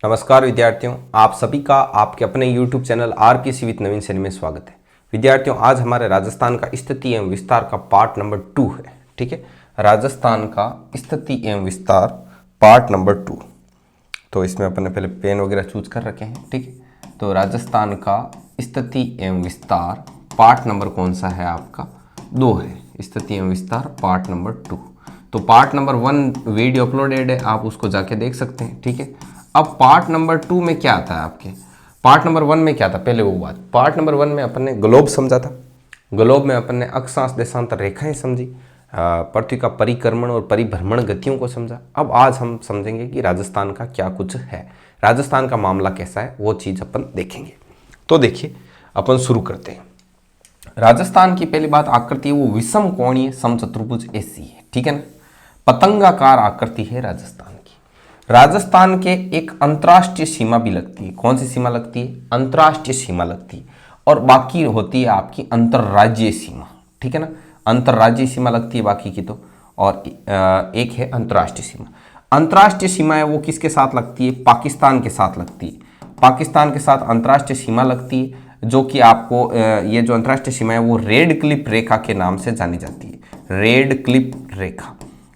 नमस्कार विद्यार्थियों, आप सभी का आपके अपने YouTube चैनल RPC विद नवीन सैनी में स्वागत है। विद्यार्थियों, आज हमारे राजस्थान का स्थिति एवं विस्तार का पार्ट नंबर 2 है। ठीक है, राजस्थान का स्थिति एवं विस्तार पार्ट नंबर 2। तो इसमें अपन ने पहले पेन वगैरह चूज कर रखे हैं। ठीक है, तो राजस्थान का स्थिति एवं विस्तार पार्ट नंबर कौन सा है आपका? 2 है। स्थिति एवं विस्तार पार्ट नंबर 2। तो पार्ट नंबर 1 वीडियो अपलोडेड है, आप उसको जाके देख सकते हैं। ठीक है, अब पार्ट नंबर 2 में क्या आता है आपके? पार्ट नंबर 1 में क्या था, पहले वो बात। पार्ट नंबर 1 में अपन ने ग्लोब समझा था। ग्लोब में अपन ने अक्षांश देशांतर रेखाएं समझी, पृथ्वी का परिक्रमण और परिभ्रमण गतियों को समझा। अब आज हम समझेंगे कि राजस्थान का क्या कुछ है, राजस्थान का मामला कैसा है, वो चीज़ अपन देखेंगे। तो देखिए, अपन शुरू करते हैं। राजस्थान की पहली बात आकृति है, वो विषम कोणीय समचतुर्भुज ऐसी है। ठीक है ना, पतंगाकार आकृति है राजस्थान की। राजस्थान के एक अंतर्राष्ट्रीय सीमा भी लगती है। कौन सी सीमा लगती है? अंतर्राष्ट्रीय सीमा लगती है। और बाकी होती है आपकी अंतर्राज्यीय सीमा। ठीक है ना, अंतर्राज्यीय सीमा लगती है बाकी की तो, और एक है अंतर्राष्ट्रीय सीमा। अंतर्राष्ट्रीय सीमा है वो किसके साथ लगती है? पाकिस्तान के साथ लगती है। पाकिस्तान के साथ अंतर्राष्ट्रीय सीमा लगती है, जो कि आपको ये जो अंतर्राष्ट्रीय सीमा है वो रेड क्लिफ रेखा के नाम से जानी जाती है। रेड क्लिफ रेखा।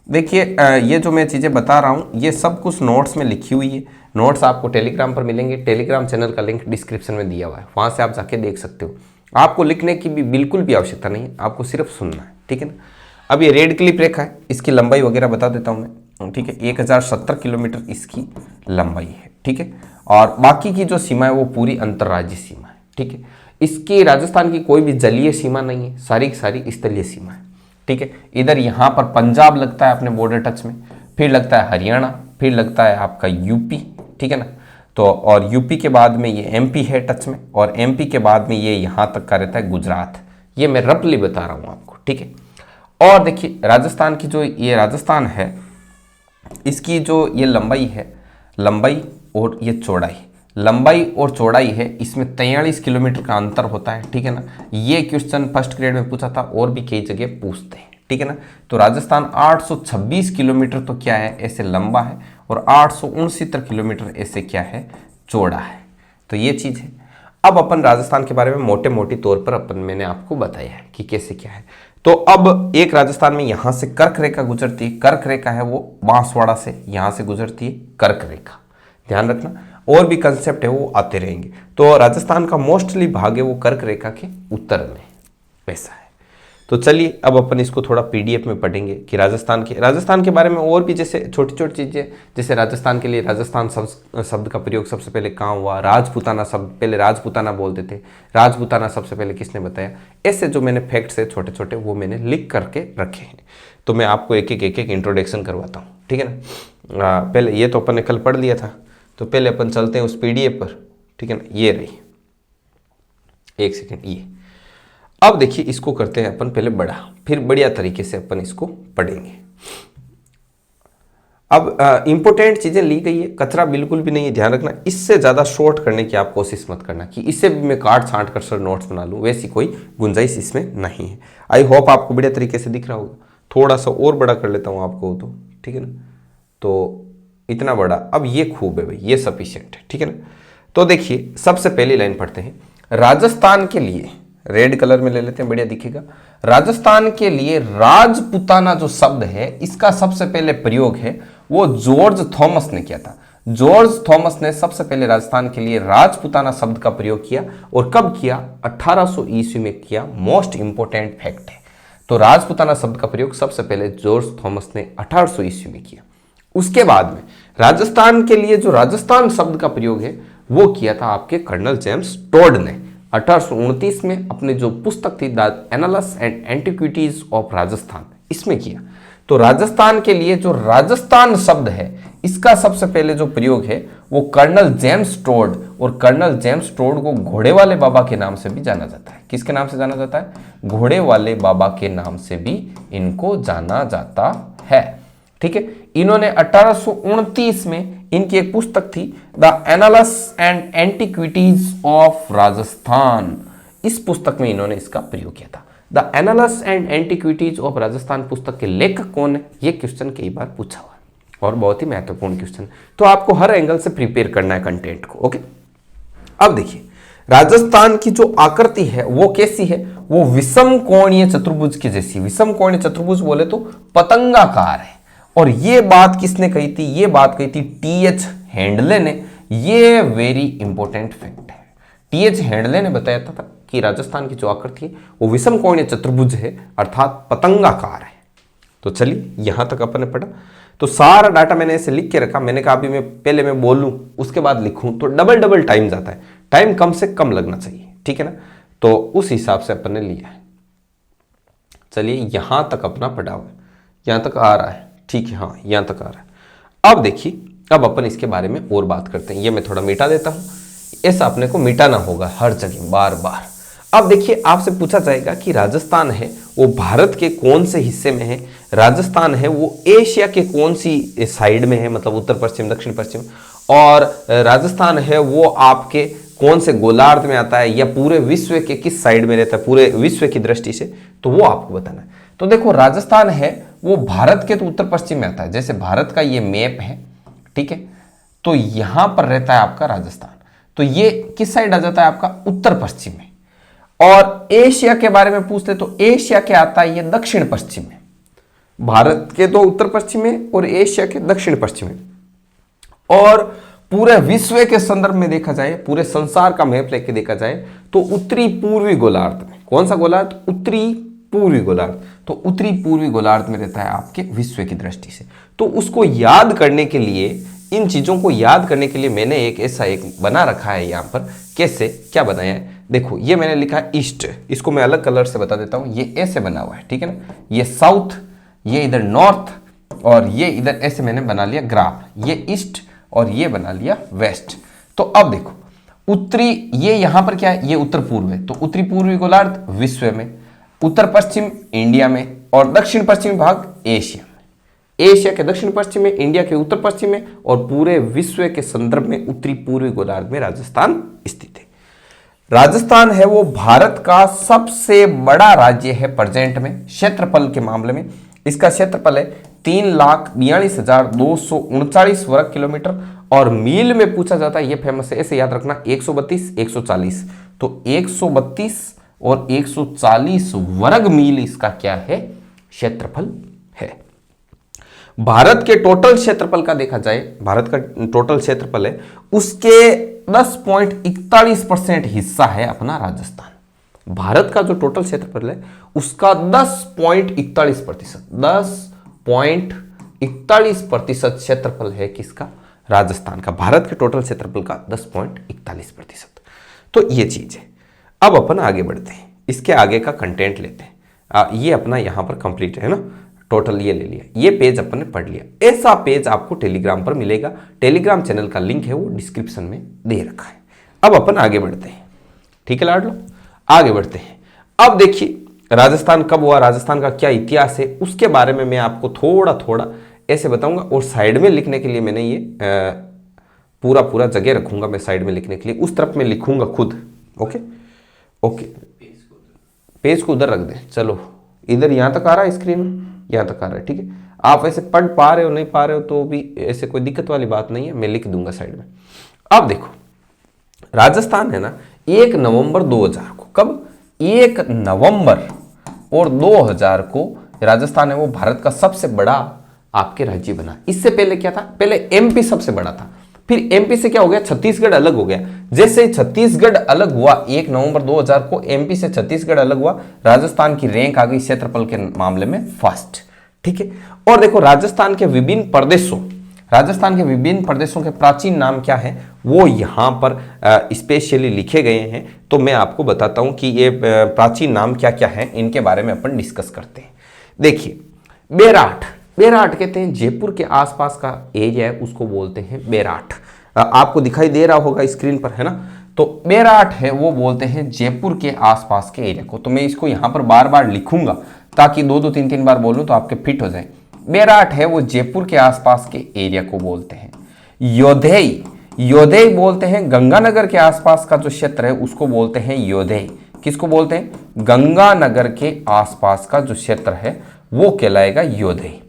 देखिए, ये जो मैं चीज़ें बता रहा हूँ ये सब कुछ नोट्स में लिखी हुई है। नोट्स आपको टेलीग्राम पर मिलेंगे। टेलीग्राम चैनल का लिंक डिस्क्रिप्शन में दिया हुआ है, वहाँ से आप जाके देख सकते हो। आपको लिखने की भी बिल्कुल भी आवश्यकता नहीं है, आपको सिर्फ सुनना है। ठीक है ना। अब ये रेड क्लिफ रेखा है, इसकी लंबाई वगैरह बता देता हूँ मैं। ठीक है, 1070 किलोमीटर इसकी लंबाई है। ठीक है, और बाकी की जो सीमा है वो पूरी अंतर्राज्यीय सीमा है। ठीक है, इसकी राजस्थान की कोई भी जलीय सीमा नहीं है, सारी की सारी स्थलीय सीमा है। ठीक है, इधर यहाँ पर पंजाब लगता है अपने बॉर्डर टच में, फिर लगता है हरियाणा, फिर लगता है आपका यूपी। ठीक है ना, तो और यूपी के बाद में ये एमपी है टच में, और एमपी के बाद में ये यहाँ तक का रहता है गुजरात। ये मैं रफली बता रहा हूँ आपको। ठीक है, और देखिए राजस्थान की जो ये राजस्थान है, इसकी जो ये लंबाई है, लंबाई और ये चौड़ाई, लंबाई और चौड़ाई है, इसमें 43 किलोमीटर का अंतर होता है। ठीक है ना, ये क्वेश्चन फर्स्ट ग्रेड में पूछा था और भी कई जगह पूछते हैं। ठीक है ना, तो राजस्थान 826 किलोमीटर तो क्या है ऐसे लंबा है, और 869 किलोमीटर ऐसे क्या है चौड़ा है। तो ये चीज़ है। अब अपन राजस्थान के बारे में मोटे मोटी तौर पर अपन मैंने आपको बताया है कि कैसे क्या है। तो अब एक राजस्थान में यहाँ से कर्क रेखा गुजरती है। कर्क रेखा है वो बांसवाड़ा से यहाँ से गुजरती है कर्क रेखा, ध्यान रखना। और भी कंसेप्ट है वो आते रहेंगे। तो राजस्थान का मोस्टली भाग है वो कर्क रेखा के उत्तर में, वैसा है। तो चलिए अब अपन इसको थोड़ा पीडीएफ में पढ़ेंगे कि राजस्थान के बारे में और भी जैसे छोटी छोटी चीज़ें, जैसे राजस्थान के लिए राजस्थान शब्द का प्रयोग सबसे पहले कहाँ हुआ, राजपूताना शब्द पहले राजपूताना बोलते थे, राजपूताना सबसे पहले किसने बताया, ऐसे जो मैंने फैक्ट्स है छोटे छोटे वो मैंने लिख करके रखे हैं। तो मैं आपको एक एक इंट्रोडक्शन करवाता हूँ। ठीक है ना, पहले ये तो अपन ने कल पढ़ लिया था, तो पहले अपन चलते हैं उस पीडीएफ पर। ठीक है ना, ये रही, एक सेकेंड ये। अब देखिए इसको करते हैं अपन पहले बड़ा, फिर बढ़िया तरीके से अपन इसको पढ़ेंगे। अब इंपॉर्टेंट चीजें ली गई है, कचरा बिल्कुल भी नहीं है, ध्यान रखना। इससे ज्यादा शॉर्ट करने की आप कोशिश मत करना कि इससे भी मैं काट छांट कर सर नोट्स बना लूँ, वैसी कोई गुंजाइश इसमें नहीं है। आई होप आपको बढ़िया तरीके से दिख रहा होगा। थोड़ा सा और बड़ा कर लेता हूँ आपको तो, ठीक है ना। तो इतना बड़ा, अब ये खूब है भाई, ये सफिशिएंट है। ठीक है ना, तो देखिए सबसे पहली लाइन पढ़ते हैं। राजस्थान के लिए, रेड कलर में ले लेते हैं, बढ़िया दिखेगा। राजस्थान के लिए राजपूताना जो शब्द है, इसका सबसे पहले प्रयोग है वो जॉर्ज थॉमस ने किया था। जॉर्ज थॉमस ने सबसे पहले राजस्थान के लिए राजपूताना शब्द का प्रयोग किया, और कब किया? 1800 ईस्वी में किया। मोस्ट इंपोर्टेंट फैक्ट है। तो राजपूताना शब्द का प्रयोग सबसे पहले जॉर्ज थॉमस ने 1800 ईस्वी में किया। उसके बाद में राजस्थान के लिए जो राजस्थान शब्द का प्रयोग है वो किया था आपके कर्नल जेम्स टोड ने 1829 में, अपनी जो पुस्तक थी the एनालस and antiquities of Rajasthan, इसमें किया। तो राजस्थान के लिए जो राजस्थान शब्द है, इसका सबसे पहले जो प्रयोग है वो कर्नल जेम्स टोड, और कर्नल जेम्स टोड को घोड़े वाले बाबा के नाम से भी जाना जाता है। किसके नाम से जाना जाता है? घोड़े वाले बाबा के नाम से भी इनको जाना जाता है। ठीक है, इन्होंने 1829 में इनकी एक पुस्तक थी the एनालस and antiquities of Rajasthan, इस पुस्तक में इन्होंने इसका प्रयोग किया था। The एनालस and antiquities of Rajasthan पुस्तक के लेखक कौन है? ये क्वेश्चन कई बार पूछा हुआ है। और बहुत ही महत्वपूर्ण क्वेश्चन। तो आपको हर एंगल से प्रिपेयर करना है कंटेंट को। ओके, अब देखिए राजस्थान की जो आकृति है वो कैसी है, वो विषम कोणीय चतुर्भुज के जैसी। विषम कोणीय चतुर्भुज बोले तो पतंगाकार है। और ये बात किसने कही थी, ये बात कही थी टीएच हेंडले ने। ये वेरी इंपॉर्टेंट फैक्ट है। टीएच हेंडले ने बताया था कि राजस्थान की जो आकृति है वो विषम कोणीय चतुर्भुज है, अर्थात पतंगाकार है। तो चलिए यहां तक अपन ने पढ़ा। तो सारा डाटा मैंने ऐसे लिख के रखा। मैंने कहा अभी मैं पहले मैं बोलूं उसके बाद लिखूं तो डबल टाइम जाता है, टाइम कम से कम लगना चाहिए, ठीक है ना। तो उस हिसाब से अपन ने लिया है। चलिए यहां तक अपना पढ़ा हुआ है, यहां तक आ रहा है, ठीक है, हाँ यहां तक आ रहा है। अब देखिए, अब अपन इसके बारे में और बात करते हैं। ये मैं थोड़ा मिटा देता हूं, ऐसा अपने को मिटाना होगा हर जगह बार बार। अब देखिए आपसे पूछा जाएगा कि राजस्थान है वो भारत के कौन से हिस्से में है, राजस्थान है वो एशिया के कौन सी साइड में है, मतलब उत्तर पश्चिम दक्षिण पश्चिम, और राजस्थान है वो आपके कौन से गोलार्ध में आता है या पूरे विश्व के किस साइड में रहता है पूरे विश्व की दृष्टि से, तो वो आपको बताना है। तो देखो राजस्थान है वो भारत के तो उत्तर पश्चिम में आता है। जैसे भारत का ये मैप है, ठीक है, तो यहां पर रहता है आपका राजस्थान, तो ये किस साइड आ जाता है आपका उत्तर पश्चिम में। और एशिया के बारे में पूछते तो एशिया के आता है ये दक्षिण पश्चिम में। भारत के तो उत्तर पश्चिम में और एशिया के दक्षिण पश्चिम में। और पूरे विश्व के संदर्भ में देखा जाए, पूरे संसार का मैप लेके देखा जाए तो उत्तरी पूर्वी गोलार्ध में, कौन सा गोलार्ध, उत्तरी पूर्वी गोलार्ध, तो उत्तरी पूर्वी गोलार्ध में रहता है आपके विश्व की दृष्टि से। तो उसको याद करने के लिए, इन चीजों को याद करने के लिए मैंने एक ऐसा एक बना रखा है यहाँ पर। कैसे, क्या बनाया है, देखो ये मैंने लिखा है ईस्ट, इसको मैं अलग कलर से बता देता हूँ। ये ऐसे बना हुआ है, ठीक है ना, ये साउथ, ये इधर नॉर्थ, और ये इधर ऐसे मैंने बना लिया ग्राफ, ये ईस्ट और ये बना लिया वेस्ट। तो अब देखो उत्तरी, ये यहां पर क्या है, ये उत्तर पूर्व है, तो उत्तरी पूर्वी गोलार्ध विश्व में, उत्तर पश्चिम इंडिया में, और दक्षिण पश्चिमी भाग एशिया में। एशिया के दक्षिण पश्चिम में, इंडिया के उत्तर पश्चिम में, और पूरे विश्व के संदर्भ में उत्तरी पूर्वी गोलार्ध में राजस्थान स्थित है। राजस्थान है वो भारत का सबसे बड़ा राज्य है प्रेजेंट में क्षेत्रफल के मामले में। इसका क्षेत्रफल है 3,42,239 वर्ग किलोमीटर, और मील में पूछा जाता है, ये फेमस है, ऐसे याद रखना 132 140, तो 132 और 140 वर्ग मील इसका क्या है, क्षेत्रफल है। भारत के टोटल क्षेत्रफल का देखा जाए, भारत का टोटल क्षेत्रफल है उसके 10.41% हिस्सा है अपना राजस्थान। भारत का जो टोटल क्षेत्रफल है उसका 10.41%, 10.41% क्षेत्रफल है किसका, राजस्थान का। भारत के टोटल क्षेत्रफल का 10.41%। तो ये चीज है। अब अपन आगे बढ़ते हैं, इसके आगे का कंटेंट लेते हैं। ये अपना यहां पर कंप्लीट है ना, टोटल ये ले लिया, ये पेज अपन ने पढ़ लिया। ऐसा पेज आपको टेलीग्राम पर मिलेगा, टेलीग्राम चैनल का लिंक है वो डिस्क्रिप्शन में दे रखा है। अब अपन आगे बढ़ते हैं, ठीक है लाडलो, आगे बढ़ते हैं। अब देखिए राजस्थान कब हुआ, राजस्थान का क्या इतिहास है, उसके बारे में मैं आपको थोड़ा थोड़ा ऐसे बताऊंगा। और साइड में लिखने के लिए मैंने ये पूरा पूरा जगह रखूंगा मैं साइड में लिखने के लिए, उस तरफ में लिखूंगा खुद। ओके ओके, पेज को उधर रख दें, चलो इधर यहां तक आ रहा है, स्क्रीन में यहां तक आ रहा है, ठीक है। आप ऐसे पढ़ पा रहे हो नहीं पा रहे हो तो भी ऐसे कोई दिक्कत वाली बात नहीं है, मैं लिख दूंगा साइड में। अब देखो राजस्थान है ना 1 नवंबर 2000 को, कब, 1 नवंबर और 2000 को राजस्थान है वो भारत का सबसे बड़ा आपके राज्य बना। इससे पहले क्या था, पहले एमपी सबसे बड़ा था, फिर एमपी से क्या हो गया, छत्तीसगढ़ अलग हो गया। जैसे छत्तीसगढ़ अलग हुआ 1 नवंबर 2000 को, एमपी से छत्तीसगढ़ अलग हुआ, राजस्थान की रैंक आ गई क्षेत्रफल के मामले में फर्स्ट, ठीक है। और देखो राजस्थान के विभिन्न प्रदेशों के प्राचीन नाम क्या है वो यहां पर स्पेशली लिखे गए हैं। तो मैं आपको बताता हूं कि ये प्राचीन नाम क्या क्या है, इनके बारे में अपन डिस्कस करते हैं। देखिए बेराट, बेराट कहते हैं जयपुर के आसपास का एरिया है उसको बोलते हैं बेराट। आपको दिखाई दे रहा होगा स्क्रीन पर, है ना। तो बेराट है वो बोलते हैं जयपुर के आसपास के एरिया को। तो मैं इसको यहां पर बार बार लिखूंगा ताकि 2-2 3-3 बार बोलूं तो आपके फिट हो जाए। बेराट है वो जयपुर के आसपास के एरिया को बोलते हैं। योधेई, योधेई बोलते हैं गंगानगर के आसपास का जो क्षेत्र है उसको बोलते हैं योधेई। किसको बोलते हैं, गंगानगर के आसपास का जो क्षेत्र है वो कहलाएगा योधेई।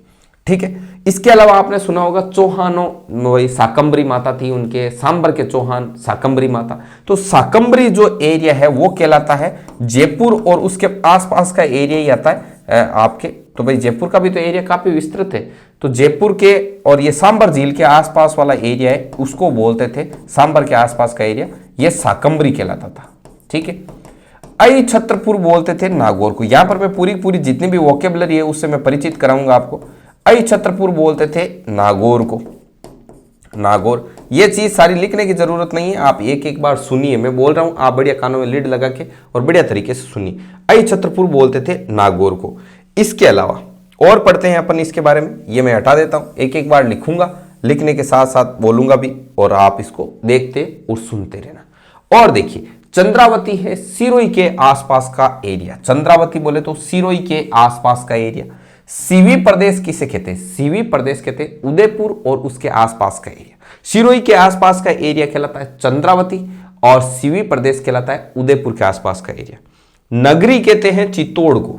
ठीक है। इसके अलावा आपने सुना होगा चौहानों, वही शाकंभरी माता थी उनके, सांबर के चौहान, शाकंभरी माता। तो शाकंभरी जो एरिया है वो कहलाता है जयपुर और उसके आसपास का एरिया ही आता है आपके। तो भाई जयपुर का भी तो एरिया काफी विस्तृत है, तो जयपुर के और ये सांबर झील के आसपास वाला एरिया है उसको बोलते थे, सांबर के आसपास का एरिया ये शाकंभरी कहलाता था। ठीक है। आई छत्रपुर बोलते थे नागौर को। यहां पर मैं पूरी जितनी भी वोकेबलरी है उससे मैं परिचित कराऊंगा आपको। आई छत्रपुर बोलते थे नागौर को, नागौर। ये चीज सारी लिखने की जरूरत नहीं है, आप एक एक बार सुनिए, मैं बोल रहा हूं, आप बढ़िया कानों में लीड लगा के और बढ़िया तरीके से सुनिए। आई छत्रपुर बोलते थे नागौर को। इसके अलावा और पढ़ते हैं अपन इसके बारे में, ये मैं हटा देता हूं, एक एक बार लिखूंगा, लिखने के साथ साथ बोलूंगा भी और आप इसको देखते और सुनते रहना। और देखिए चंद्रावती है सिरोही के आसपास का एरिया। चंद्रावती बोले तो सिरोही के आसपास का एरिया। सीवी प्रदेश किसे कहते हैं? सीवी प्रदेश कहते हैं उदयपुर और उसके आसपास का एरिया। सिरोही के आसपास का एरिया कहलाता है चंद्रावती और सीवी प्रदेश कहलाता है उदयपुर के आसपास का एरिया। नगरी कहते हैं चित्तौड़ को।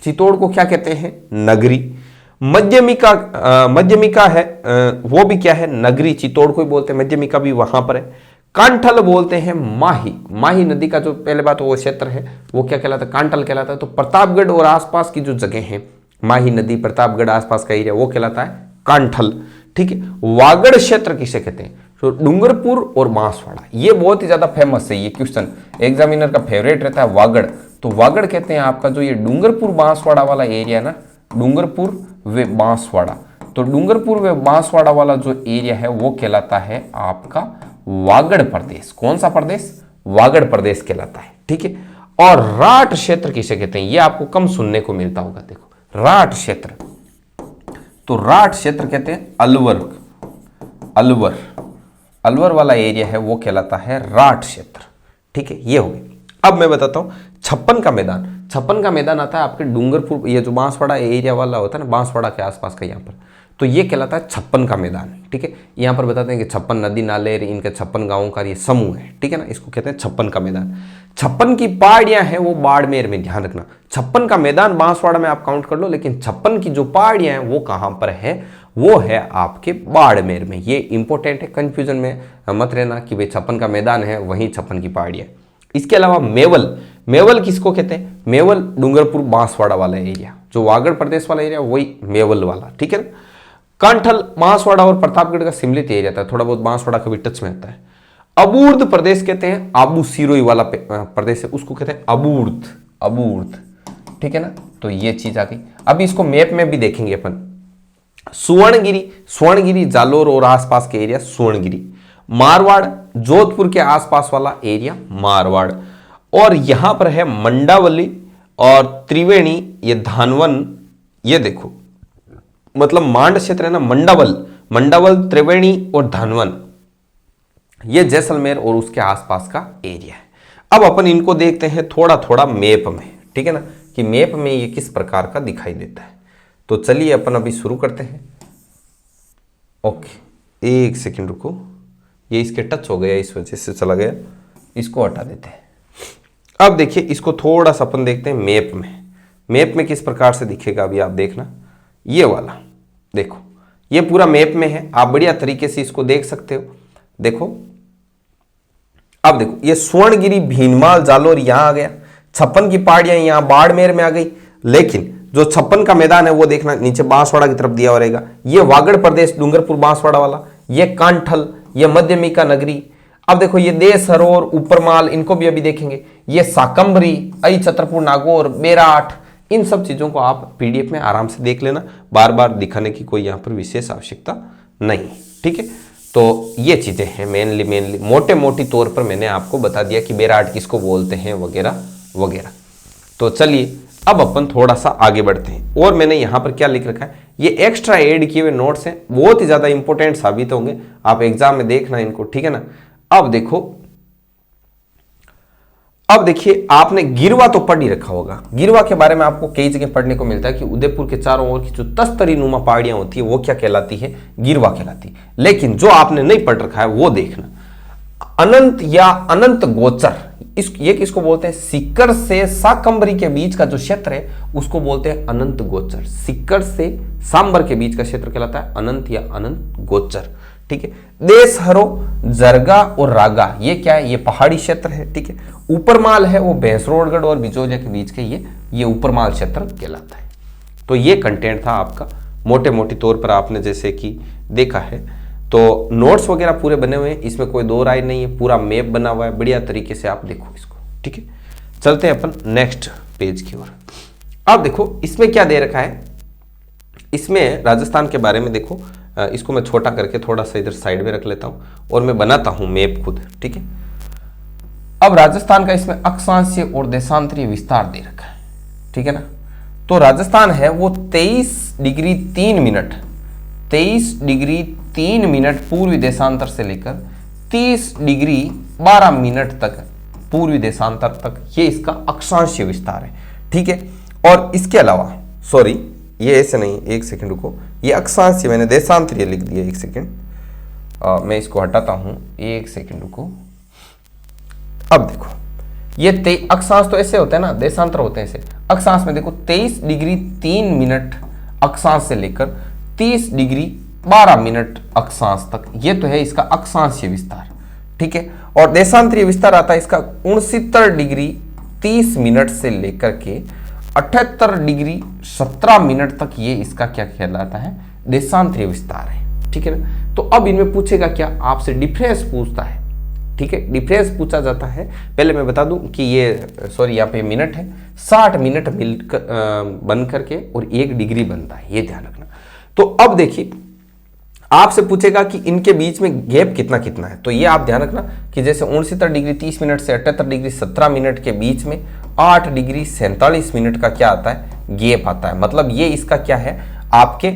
चित्तौड़ को क्या कहते हैं? नगरी। मध्यमिका है वो भी क्या है? नगरी। चित्तौड़ को ही बोलते हैं, मध्यमिका भी वहां पर है। कांठल बोलते हैं माही। माही नदी का जो पहले बात वो क्षेत्र है वो क्या कहलाता है? कांठल कहलाता है। तो प्रतापगढ़ और आसपास की जो जगह है, माही नदी, प्रतापगढ़ आसपास का एरिया, वो कहलाता है कांठल। ठीक है। वागड़ क्षेत्र किसे कहते हैं? तो डूंगरपुर और बांसवाड़ा, ये बहुत ही ज्यादा फेमस है, ये क्वेश्चन एग्जामिनर का फेवरेट रहता है, वागड़। तो वागड़ कहते हैं आपका जो ये डूंगरपुर बांसवाड़ा वाला एरिया ना, डूंगरपुर व बांसवाड़ा। तो डूंगरपुर व बांसवाड़ा वाला जो एरिया है वो कहलाता है आपका वागड़ प्रदेश। कौन सा प्रदेश? वागड़ प्रदेश कहलाता है। ठीक है। और राठ क्षेत्र किसे कहते हैं? ये आपको कम सुनने को मिलता होगा। देखो राठ क्षेत्र, तो राठ क्षेत्र कहते हैं अलवर। अलवर, अलवर वाला एरिया है वो कहलाता है राठ क्षेत्र। ठीक है, ये हो गया। अब मैं बताता हूं छप्पन का मैदान। छप्पन का मैदान आता है आपके डूंगरपुर, ये जो बांसवाड़ा एरिया वाला होता है ना, बांसवाड़ा के आसपास का, यहाँ पर, तो ये कहलाता है छप्पन का मैदान। ठीक है। यहाँ पर बताते हैं कि छप्पन नदी नाले, इनके छप्पन गांवों का ये समूह है। ठीक है ना, इसको कहते हैं छप्पन का मैदान। छप्पन की पहाड़ियां हैं वो बाड़मेर में, ध्यान रखना। छप्पन का मैदान बांसवाड़ा में आप काउंट कर लो, लेकिन छप्पन की जो पहाड़ियां हैं वो कहां पर है? वो है आपके बाड़मेर में। ये इंपॉर्टेंट है, कंफ्यूजन में मत रहना कि भाई छप्पन का मैदान है वहीं छप्पन की पहाड़ियां। इसके अलावा मेवल, मेवल किसको कहते हैं? मेवल डूंगरपुर बांसवाड़ा वाला एरिया, जो वागड़ प्रदेश वाला एरिया वही मेवल वाला। ठीक है ना। कांठल बांसवाड़ा और प्रतापगढ़ का सम्मिलित एरिया था, थोड़ा बहुत बांसवाड़ा का भी टच में आता है। अबूर्द प्रदेश कहते हैं, आबू सिरोही वाला प्रदेश है उसको कहते हैं अबूर्द। अबूर्द, ठीक है ना। तो ये चीज आ गई। अब इसको मैप में भी देखेंगे अपन। सुवर्णगिरी, सुवर्णगिरी जालोर और आसपास के एरिया सुवर्णगिरी। मारवाड़, जोधपुर के आसपास वाला एरिया मारवाड़। और यहां पर है मंडावली और त्रिवेणी, ये धानवन। ये देखो मतलब मांड क्षेत्र है ना, मंडावल, मंडावल, त्रिवेणी और धानवन, ये जैसलमेर और उसके आसपास का एरिया है। अब अपन इनको देखते हैं थोड़ा थोड़ा मैप में। ठीक है ना, कि मैप में ये किस प्रकार का दिखाई देता है। तो चलिए अपन अभी शुरू करते हैं। ओके, एक सेकंड रुको, ये इसके टच हो गया, इस वजह से चला गया, इसको हटा देते हैं। अब देखिए इसको थोड़ा सा अपन देखते हैं मैप में। मैप में किस प्रकार से दिखेगा अभी आप देखना। ये वाला देखो, ये पूरा मैप में है, आप बढ़िया तरीके से इसको देख सकते हो। देखो अब देखो, ये स्वर्णगिरी, भीनमाल, जालोर यहां आ गया। छप्पन की पहाड़ियां यहां बाड़मेर में आ गई। लेकिन जो छप्पन का मैदान है वो देखना नीचे बांसवाड़ा की तरफ दिया रहेगा। ये वागड़ प्रदेश डूंगरपुर बांसवाड़ा वाला, ये कांठल, ये मध्यमिका नगरी। अब देखो ये देसरोवर, ऊपरमाल, इनको भी अभी देखेंगे। ये शाकंभरी, आई छत्रपुर, नागौर, बेराठ, इन सब चीजों को आप पीडीएफ में आराम से देख लेना, बार बार दिखाने की कोई यहां पर विशेष आवश्यकता नहीं। ठीक है, तो ये चीजें हैं मेनली मोटे मोटी तौर पर मैंने आपको बता दिया कि बेराठ किसको बोलते हैं वगैरह वगैरह। तो चलिए अब अपन थोड़ा सा आगे बढ़ते हैं। और मैंने यहां पर क्या लिख रखा है, ये एक्स्ट्रा एड किए हुए नोट्स हैं, बहुत ही ज्यादा इंपॉर्टेंट साबित होंगे, आप एग्जाम में देखना इनको। ठीक है ना। अब देखो, अब देखिए आपने गिरवा तो पढ़ ही रखा होगा। गिरवा के बारे में आपको कई जगह पढ़ने को मिलता है कि उदयपुर के चारों ओर की जो तस्तरी नुमा पहाड़ियां होती है वो क्या कहलाती है? गिरवा कहलाती है। लेकिन जो आपने नहीं पढ़ रखा है वो देखना, अनंत या अनंत गोचर, ये किसको बोलते हैं, सिक्कर से शाकंभरी के बीच का जो क्षेत्र है उसको बोलते हैं अनंत गोचर। सिक्कर से सांबर के बीच का क्षेत्र कहलाता है अनंत या अनंत गोचर। ठीक है, देशहरो, जरगा और रागा ये क्या है, ये पहाड़ी क्षेत्र है। ठीक है, ऊपरमाल है वो भैंसरोडगढ़ और बिचौलिया के बीच के ये ऊपरमाल क्षेत्र कहलाता है। तो ये कंटेंट था आपका, मोटे मोटे तौर पर आपने जैसे कि देखा है। तो नोट्स वगैरह पूरे बने हुए हैं, इसमें कोई दो राय नहीं है, पूरा मैप बना हुआ है, बढ़िया तरीके से आप देखो इसको। ठीक है, चलते हैं अपन नेक्स्ट पेज की ओर। अब देखो इसमें क्या दे रखा है, इसमें राजस्थान के बारे में देखो, इसको मैं छोटा करके थोड़ा सा इधर साइड में रख लेता हूं और मैं बनाता हूं मैप खुद। ठीक है, अब राजस्थान का इसमें अक्षांशीय और देशांतरीय विस्तार दे रखा है। ठीक है ना, तो राजस्थान है वो 23 डिग्री 3 मिनट 23 डिग्री 3 मिनट पूर्वी देशांतर से लेकर 30 डिग्री 12 मिनट तक पूर्वी देशांतर तक, ये इसका अक्षांशीय विस्तार है। ठीक है, और इसके अलावा सॉरी ये ऐसे नहीं, एक सेकंड रुको, ये अक्षांशीय मैंने देशांतरीय लिख दिया, एक सेकंड मैं इसको हटाता हूं, एक सेकंड रुको। अब देखो ये अक्षांश तो ऐसे होता है ना, देशांतर होते हैं ऐसे। अक्षांश में देखो 23 डिग्री 3 मिनट अक्षांश से लेकर 30 डिग्री 12 मिनट अक्षांश तक, ये तो है इसका अक्षांशीय विस्तार। ठीक है, और देशांतरीय विस्तार आता है इसका 69 डिग्री 30 मिनट से लेकर के 78 डिग्री 17 मिनट तक, ये इसका क्या कहलाता है, देशांतरीय विस्तार है। ठीक है ना, तो अब इनमें पूछेगा क्या, आपसे डिफरेंस पूछता है। ठीक है, डिफरेंस पूछा जाता है। पहले मैं बता दूं कि ये सॉरी यहाँ पे मिनट है, 60 मिनट बन करके और 1 डिग्री बनता है, ये ध्यान रखना। तो अब देखिए आपसे पूछेगा कि इनके बीच में गैप कितना कितना है, तो ये आप ध्यान रखना कि जैसे 69 डिग्री 30 मिनट से 78 डिग्री 17 मिनट के बीच में 8 डिग्री 47 मिनट का क्या आता है, गैप आता है। मतलब ये इसका क्या है, आपके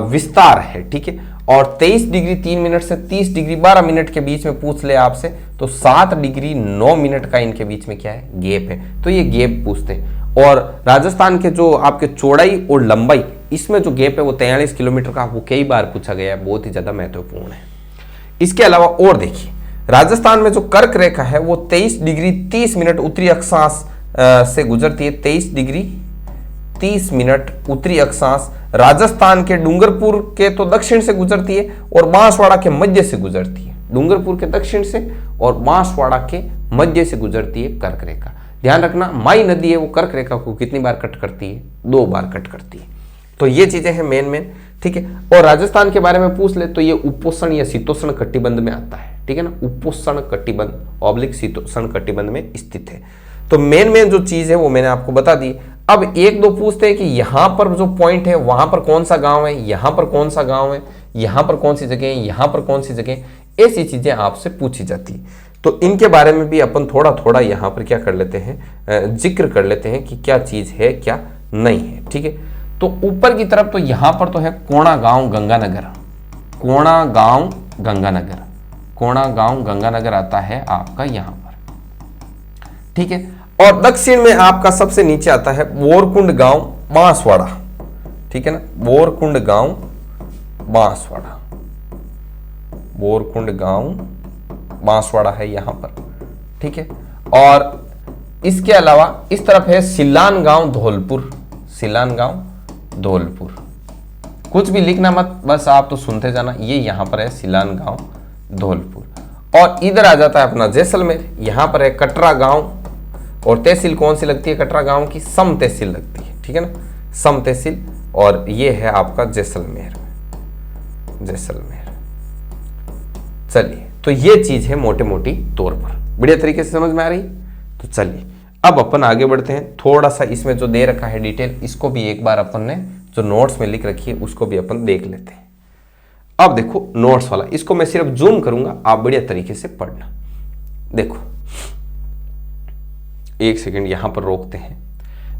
विस्तार है। ठीक है, और 23 डिग्री 3 मिनट से 30 डिग्री 12 मिनट के बीच में पूछ ले आपसे, तो 7 डिग्री 9 मिनट का इनके बीच में क्या है, गैप है। तो ये गैप पूछते हैं। और राजस्थान के जो आपके चौड़ाई और लंबाई, इसमें जो गैप है वो 43 किलोमीटर का, वो कई बार पूछा गया है, बहुत ही ज्यादा महत्वपूर्ण है। इसके अलावा और देखिए, राजस्थान में जो कर्क रेखा है वो 23 डिग्री 30 मिनट उत्तरी अक्षांश से गुजरती है। 23 डिग्री 30 मिनट उत्तरी अक्षांश राजस्थान के डूंगरपुर के तो दक्षिण से गुजरती है और बांसवाड़ा के मध्य से गुजरती है। डूंगरपुर के दक्षिण से और बांसवाड़ा के मध्य से गुजरती है कर्क रेखा। ध्यान रखना, माई नदी है वो कर्क रेखा को कितनी बार कट करती है, 2 बार कट करती है। तो ये चीजें हैं मेन। ठीक है, और राजस्थान के बारे में पूछ ले तो ये उपोष्ण या शीतोष्ण कटिबंध में आता है। ठीक है ना, उपोष्ण कटिबंध ऑब्लिक शीतोष्ण कटिबंध में स्थित है। तो मेन जो चीज है वो मैंने आपको बता दी। अब 1-2 पूछते हैं कि यहां पर जो पॉइंट है वहां पर कौन सा गांव है, यहां पर कौन सा गांव है, यहां पर कौन सी जगह है, यहां पर कौन सी जगह, ऐसी चीजें आपसे पूछी जाती है। तो इनके बारे में भी अपन थोड़ा थोड़ा यहां पर क्या कर लेते हैं, जिक्र कर लेते हैं कि क्या चीज है क्या नहीं है। ठीक है, तो ऊपर की तरफ तो यहां पर तो है कोणा गांव गंगानगर, कोणा गांव गंगानगर, कोणा गांव गंगानगर आता है आपका यहां पर। ठीक है, और दक्षिण में आपका सबसे नीचे आता है बोरकुंड गांव बांसवाड़ा। ठीक है ना, बोरकुंड गांव बांसवाड़ा, बोरकुंड गांव बांसवाड़ा है यहां पर। ठीक है, और इसके अलावा इस तरफ है सिलान गांव धौलपुर, सिलान गांव धौलपुर। कुछ भी लिखना मत, बस आप तो सुनते जाना। ये यहां पर है सिलान गांव धौलपुर। और इधर आ जाता है अपना जैसलमेर, यहां पर है कटरा गांव, और तहसील कौन सी लगती है कटरा गांव की, सम तहसील लगती है। ठीक है ना, सम तहसील, और ये है आपका जैसलमेर, जैसलमेर। चलिए, तो ये चीज है मोटे मोटी तौर पर, बढ़िया तरीके से समझ में आ रही। तो चलिए अब अपन आगे बढ़ते हैं। थोड़ा सा इसमें जो दे रखा है डिटेल, इसको भी एक बार अपन ने जो नोट्स में लिख रखी है उसको भी अपन देख लेते हैं। अब देखो नोट्स वाला, इसको मैं सिर्फ जूम करूंगा, आप बढ़िया तरीके से पढ़ना। देखो एक सेकंड यहां पर रोकते हैं।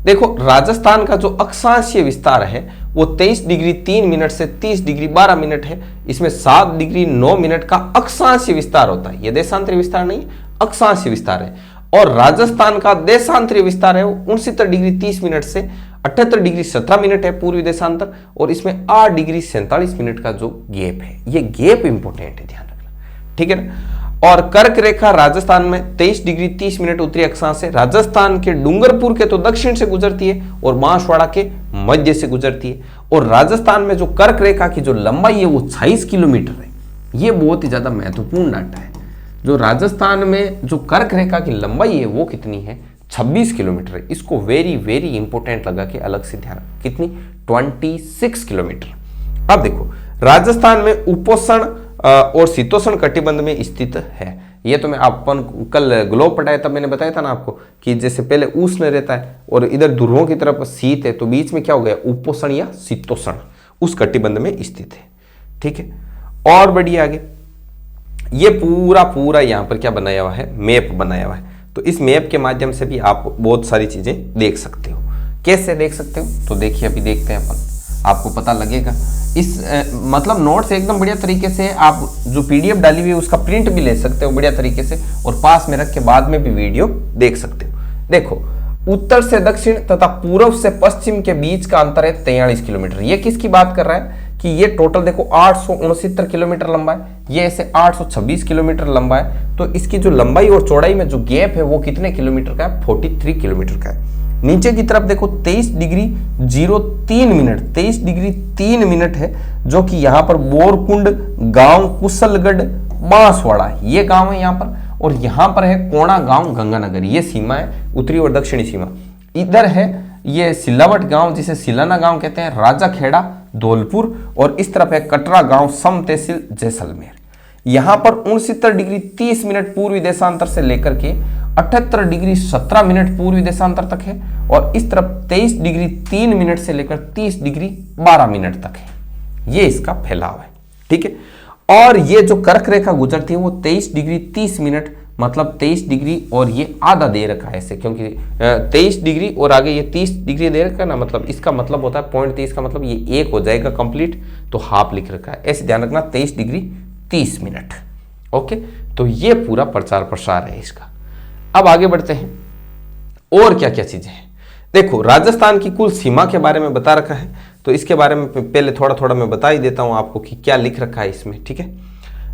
देखो राजस्थान का जो अक्षांशीय विस्तार है वो 23 डिग्री 3 मिनट से 30 डिग्री 12 मिनट है। इसमें 7 डिग्री 9 मिनट का अक्षांशीय विस्तार होता है। यह देशांतरीय विस्तार नहीं, अक्षांशीय विस्तार है। और राजस्थान का देशांतरीय विस्तार है वो 69 डिग्री 30 मिनट से 78 डिग्री 17 मिनट है पूर्वी देशांतर, और इसमें 8 डिग्री 47 मिनट का जो गैप है, ये गैप इंपॉर्टेंट है, ध्यान रखना। ठीक है ना, और कर्क रेखा राजस्थान में 23 डिग्री 30 मिनट उत्तरी अक्षांश से राजस्थान के डूंगरपुर के तो दक्षिण से गुजरती है और बांसवाड़ा के मध्य से गुजरती है। और राजस्थान में जो कर्क रेखा की जो लंबाई है वो 26 किलोमीटर है। ये बहुत ही ज्यादा महत्वपूर्ण डाटा है। जो राजस्थान में जो कर्क रेखा की लंबाई है वो कितनी है, 26 किलोमीटर है। इसको वेरी वेरी इंपॉर्टेंट लगा के अलग से ध्यान, कितनी, 26 किलोमीटर। अब देखो राजस्थान में उपोष्ण और शीतोष्ण कटिबंध में स्थित है। ये तो मैं अपन कल ग्लोब पढ़ाया तब मैंने बताया था ना आपको कि जैसे पहले उष्ण रहता है और इधर ध्रुवों की तरफ शीत है, तो बीच में क्या हो गया, उपोष्ण या शीतोष्ण, उस कटिबंध में स्थित है। ठीक है, और बढ़िए आगे, ये पूरा पूरा यहाँ पर क्या बनाया हुआ है, मैप बनाया हुआ है। तो इस मैप के माध्यम से भी आप बहुत सारी चीजें देख सकते हो। कैसे देख सकते हो, तो देखिए अभी देखते हैं अपन, आपको पता लगेगा। इस मतलब नोट्स एकदम बढ़िया तरीके से आप जो पीडीएफ डाली हुई है उसका प्रिंट भी ले सकते हो बढ़िया तरीके से, और पास में रख के बाद में भी वीडियो देख सकते हो। देखो उत्तर से दक्षिण तथा पूर्व से पश्चिम के बीच का अंतर है 43 किलोमीटर। ये किसकी बात कर रहा है कि ये टोटल देखो 869 किलोमीटर लंबा है, ये ऐसे 826 किलोमीटर लंबा है। तो इसकी जो लंबाई और चौड़ाई में जो गैप है वो कितने किलोमीटर का है, 43 किलोमीटर का है। नीचे की तरफ देखो 23 डिग्री 03 मिनट, 23 डिग्री 3 मिनट है, जो कि यहाँ पर बोरकुंड गांव कुशलगढ़ बांसवाड़ा ये गांव है यहाँ पर, और यहाँ पर है कोणा गांव गंगानगर, ये सीमा है, उत्तरी और दक्षिणी सीमा। इधर है ये सिलावट गांव जिसे सिलाना गांव कहते हैं, राजा खेड़ा धौलपुर, और इस तरफ है कटरा गांव सम तहसील जैसलमेर। यहाँ पर 69 डिग्री 30 मिनट पूर्वी देशांतर से लेकर के 78 डिग्री 17 मिनट पूर्वी देशांतर तक है, और इस तरफ 23 डिग्री 3 मिनट से लेकर 30 डिग्री 12 मिनट तक है। ये इसका फैलाव है। ठीक है, और ये जो कर्क रेखा गुजरती है वो 23 डिग्री 30 मिनट, मतलब 23 डिग्री, और ये आधा दे रखा है ऐसे, क्योंकि 23 डिग्री और आगे ये 30 डिग्री दे रखा है ना, मतलब इसका मतलब होता है 0.30 का मतलब ये एक हो जाएगा कंप्लीट, तो हाफ लिख रखा है, ऐसे ध्यान रखना, 23 डिग्री 30 मिनट। ओके, तो ये पूरा प्रचार प्रसार है इसका। अब आगे बढ़ते हैं, और क्या क्या चीजें हैं। देखो राजस्थान की कुल सीमा के बारे में बता रखा है, तो इसके बारे में पहले थोड़ा थोड़ा मैं बता ही देता हूं आपको कि क्या लिख रखा है इसमें। ठीक है,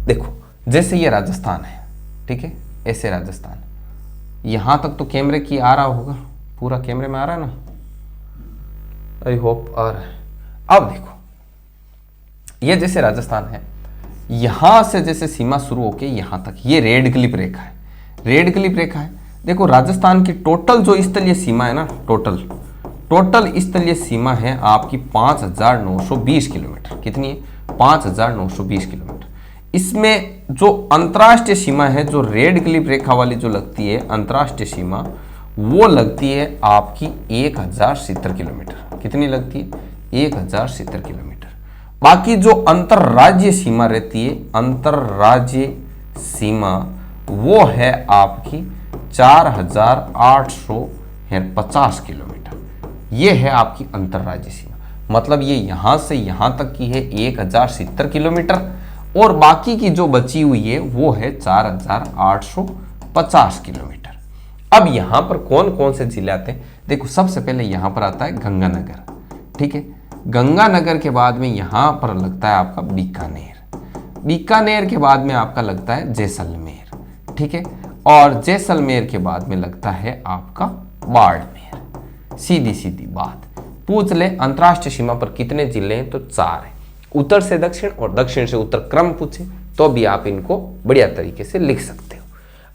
देखो जैसे ये राजस्थान है, ठीक है, ऐसे राजस्थान, यहां तक तो कैमरे की आ रहा होगा, पूरा कैमरे में आ रहा है ना, आई होप आ रहा है। अब देखो ये जैसे राजस्थान है, यहां से जैसे सीमा शुरू होके यहां तक, ये रेड क्लिप रेखा है, रेड क्लिप रेखा है। देखो राजस्थान की टोटल जो स्थलीय सीमा है ना, टोटल स्थलीय सीमा है आपकी 5920 किलोमीटर। कितनी है, 5920 किलोमीटर। इसमें जो अंतर्राष्ट्रीय सीमा है, जो रेड क्लिप रेखा वाली जो लगती है अंतर्राष्ट्रीय सीमा, वो लगती है आपकी 1070 किलोमीटर। कितनी लगती है, 1070 किलोमीटर। बाकी जो अंतरराज्यीय सीमा रहती है, अंतरराज्यीय सीमा वो है आपकी 4850 किलोमीटर। ये है आपकी अंतरराज्यीय सीमा, मतलब ये यहां से यहां तक की है 1070 किलोमीटर, और बाकी की जो बची हुई है वो है 4850 किलोमीटर। अब यहां पर कौन कौन से जिले आते हैं, देखो सबसे पहले यहां पर आता है गंगानगर। ठीक है, गंगानगर के बाद में यहां पर लगता है आपका बीकानेर, बीकानेर के बाद में आपका लगता है जैसलमेर। ठीक है, और जैसलमेर के बाद में लगता है आपका बाड़मेर। सीधी सीधी बात पूछ ले, अंतर्राष्ट्रीय सीमा पर कितने जिले हैं, तो 4 है, उत्तर से दक्षिण और दक्षिण से उत्तर क्रम पूछे तो भी आप इनको बढ़िया तरीके से लिख सकते हो।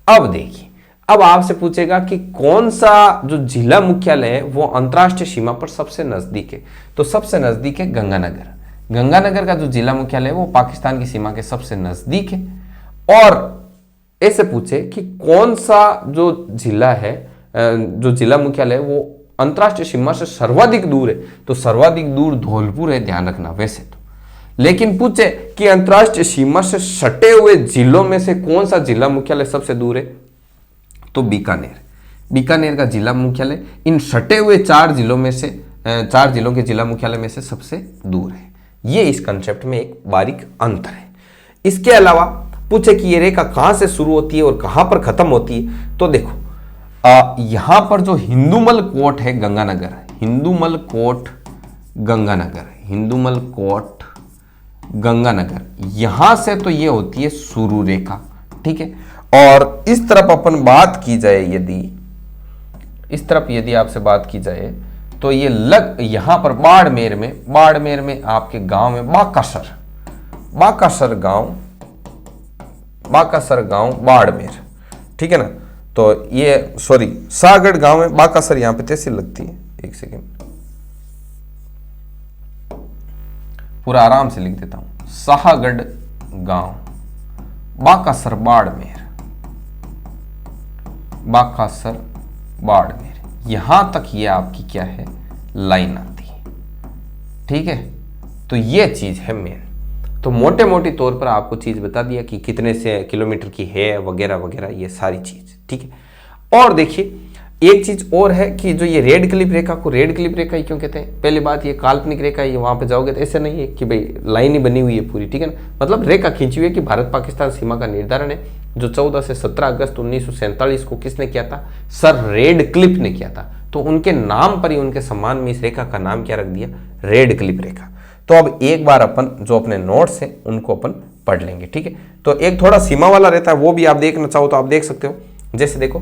अब देखिए, अब आपसे पूछेगा कि कौन सा जो जिला मुख्यालय है वो अंतर्राष्ट्रीय सीमा पर सबसे नजदीक है, तो सबसे नजदीक है गंगानगर। गंगानगर का जो जिला मुख्यालय है वो पाकिस्तान की सीमा के सबसे नजदीक है। और ऐसे पूछे कि कौन सा जो जिला है, जो जिला मुख्यालय है वो अंतर्राष्ट्रीय सीमा से सर्वाधिक दूर है, तो सर्वाधिक दूर धौलपुर है, ध्यान रखना वैसे तो। लेकिन पूछे कि अंतर्राष्ट्रीय सीमा से सटे हुए जिलों में से कौन सा जिला मुख्यालय सबसे दूर है, तो बीकानेर। बीकानेर का जिला मुख्यालय इन सटे हुए 4 जिलों में से 4 जिलों के जिला मुख्यालय में से सबसे दूर है। ये इस कंसेप्ट में एक बारीक अंतर है। इसके अलावा पूछे कि ये रेखा कहां से शुरू होती है और कहां पर खत्म होती है, तो देखो यहां पर जो हिंदूमल कोट है गंगानगर, हिंदूमल कोट गंगानगर, हिंदूमल कोट गंगानगर, यहां से तो ये होती है शुरू रेखा। ठीक है। और इस तरफ अपन बात की जाए, यदि इस तरफ यदि आपसे बात की जाए तो ये यहां पर बाड़मेर में आपके गांव में बाकासर गांव बाड़मेर, ठीक है ना। तो ये सॉरी सागड़ गांव में बाकासर, यहां पे तहसील लगती है। एक सेकेंड, पूरा आराम से लिख देता हूं। साहगढ़ गांव बाकासर बाड़मेर, यहां तक ये आपकी क्या है, लाइन आती है, ठीक है। तो ये चीज है मेन। तो मोटे मोटे तौर पर आपको चीज बता दिया कि कितने से किलोमीटर की है वगैरह वगैरह, ये सारी चीज, ठीक है। और देखिए एक चीज और है कि जो ये रेड क्लिप रेखा को रेड क्लिप रेखा ही क्यों कहते हैं। पहली बात, ये काल्पनिक रेखा है, वहां पे जाओगे तो ऐसे नहीं है कि भाई लाइन ही बनी हुई है पूरी, ठीक है ना। मतलब रेखा खींची हुई है कि भारत पाकिस्तान सीमा का निर्धारण है, जो 14 से 17 अगस्त 1947 को किसने किया था, सर रेड क्लिप ने किया था। तो उनके नाम पर ही, उनके सम्मान में इस रेखा का नाम क्या रख दिया, रेड क्लिप रेखा। तो अब एक बार अपन जो अपने नोट्स हैं उनको अपन पढ़ लेंगे, ठीक है। तो एक थोड़ा सीमा वाला रहता है, वो भी आप देखना चाहो तो आप देख सकते हो। जैसे देखो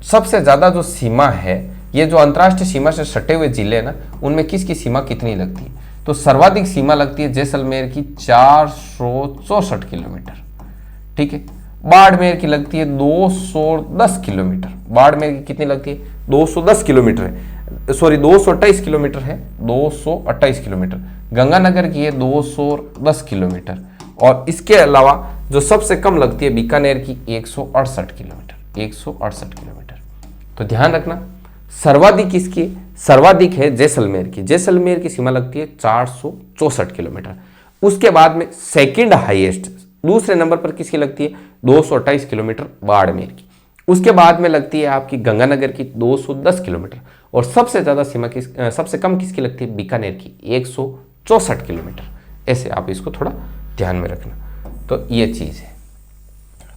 सबसे ज्यादा जो सीमा है, ये जो अंतर्राष्ट्रीय सीमा से सटे हुए जिले हैं ना, उनमें किसकी सीमा कितनी लगती है। तो सर्वाधिक सीमा लगती है जैसलमेर की 464 किलोमीटर, ठीक है। बाड़मेर की लगती है 210 किलोमीटर। बाड़मेर की कितनी लगती है, 210 किलोमीटर है, सॉरी 228 किलोमीटर है, 228 किलोमीटर। गंगानगर की है 210 किलोमीटर। और इसके अलावा जो सबसे कम लगती है बीकानेर की 168 किलोमीटर, 168 किलोमीटर। तो ध्यान रखना, सर्वाधिक किसकी, सर्वाधिक है जैसलमेर की। जैसलमेर की सीमा लगती है 464 किलोमीटर। उसके बाद में सेकंड हाईएस्ट, दूसरे नंबर पर किसकी लगती है, 228 किलोमीटर बाड़मेर की। उसके बाद में लगती है आपकी गंगानगर की 210 किलोमीटर। और सबसे ज्यादा सीमा सबसे कम किसकी लगती है, बीकानेर की 164 किलोमीटर। ऐसे आप इसको थोड़ा ध्यान में रखना। तो ये चीज है,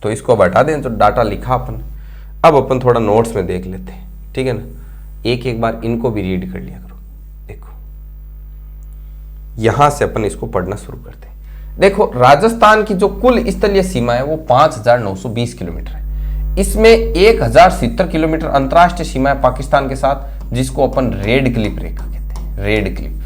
तो इसको अब हटा दें, जो डाटा लिखा अपन। अब अपन थोड़ा नोट्स में देख लेते हैं, ठीक है ना। एक बार इनको भी रीड कर लिया करो। देखो यहां से अपन इसको पढ़ना शुरू करते हैं। देखो राजस्थान की जो कुल स्थलीय सीमा है वो 5920 किलोमीटर है। इसमें 1070 किलोमीटर अंतर्राष्ट्रीय सीमा है पाकिस्तान के साथ, जिसको अपन रेड क्लिप रेखा कहते हैं, रेड क्लिप,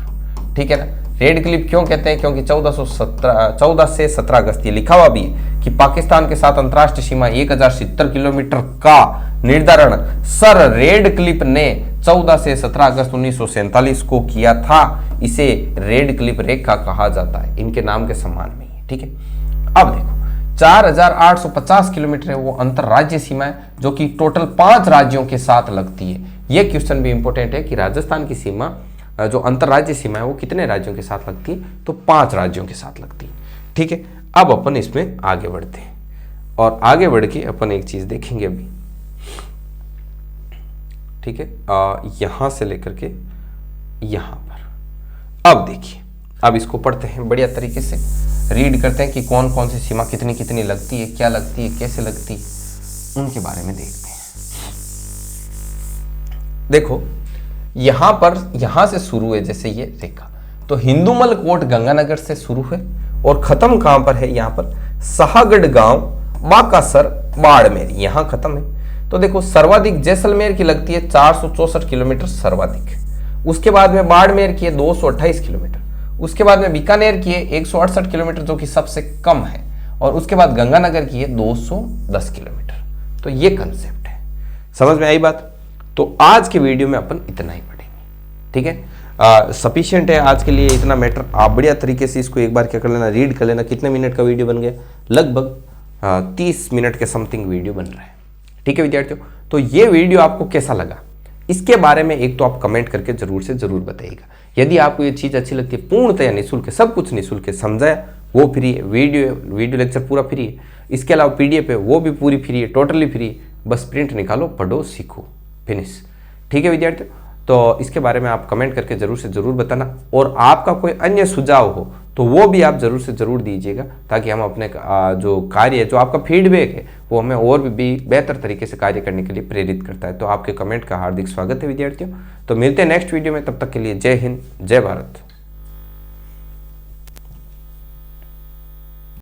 ठीक है ना। रेड क्लिप क्यों कहते हैं, क्योंकि 14 से 17 अगस्त ये लिखा हुआ भी है कि पाकिस्तान के साथ अंतर्राष्ट्रीय सीमा 1070 किलोमीटर का निर्धारण सर रेड क्लिप ने 14 से 17 अगस्त 1947 को किया था। इसे रेड क्लिप रेखा कहा जाता है, इनके नाम के सम्मान में ही, ठीक है। अब देखो 4850 किलोमीटर है वो अंतरराज्यीय सीमा है, जो कि टोटल 5 राज्यों के साथ लगती है। यह क्वेश्चन भी इंपॉर्टेंट है कि राजस्थान की सीमा जो अंतरराज्यीय सीमा है वो कितने राज्यों के साथ लगती है, तो 5 राज्यों के साथ लगती है, ठीक है। अब अपन इसमें आगे बढ़ते हैं और आगे बढ़ के अपन एक चीज देखेंगे अभी, ठीक है। यहां से लेकर के यहां पर अब देखिए, अब इसको पढ़ते हैं बढ़िया तरीके से, रीड करते हैं कि कौन कौन सी सीमा कितनी कितनी लगती है, क्या लगती है, कैसे लगती है, उनके बारे में देखते हैं। देखो यहां से शुरू है, जैसे ये रेखा, तो हिंदूमल कोट गंगानगर से शुरू है और खत्म कहां पर है, यहां पर साहगढ़ गांव बाकासर बाड़मेर, यहां खत्म है। तो देखो सर्वाधिक जैसलमेर की लगती है 464 किलोमीटर सर्वाधिक। उसके बाद में बाड़मेर की है 228 किलोमीटर। उसके बाद में बीकानेर की है 168 किलोमीटर, जो कि सबसे कम है। और उसके बाद गंगानगर की है 210 किलोमीटर। तो ये कंसेप्ट है, समझ में आई बात। तो आज के वीडियो में अपन इतना ही पढ़ेंगे, ठीक है। सफिशिएंट है आज के लिए इतना मैटर। आप बढ़िया तरीके से इसको एक बार क्या कर लेना, रीड कर लेना। कितने मिनट का वीडियो बन गया, लगभग 30 मिनट के समथिंग वीडियो बन रहा है, ठीक है विद्यार्थियों। तो ये वीडियो आपको कैसा लगा, इसके बारे में एक तो आप कमेंट करके जरूर से जरूर बताइएगा। यदि आपको ये चीज अच्छी लगती है, पूर्णतया निःशुल्क है, सब कुछ निःशुल्क है, समझाया वो फ्री है, वीडियो लेक्चर पूरा फ्री है। इसके अलावा पीडीएफ है वो भी पूरी फ्री है, टोटली फ्री है। बस प्रिंट निकालो, पढ़ो, सीखो, फिनिश, ठीक है विद्यार्थियों। तो इसके बारे में आप कमेंट करके जरूर से जरूर बताना। और आपका कोई अन्य सुझाव हो तो वो भी आप जरूर से जरूर दीजिएगा, ताकि हम अपने जो कार्य है, जो आपका फीडबैक है, वो हमें और भी बेहतर तरीके से कार्य करने के लिए प्रेरित करता है। तो आपके कमेंट का हार्दिक स्वागत है विद्यार्थियों। तो मिलते हैं नेक्स्ट वीडियो में, तब तक के लिए जय हिंद, जय भारत।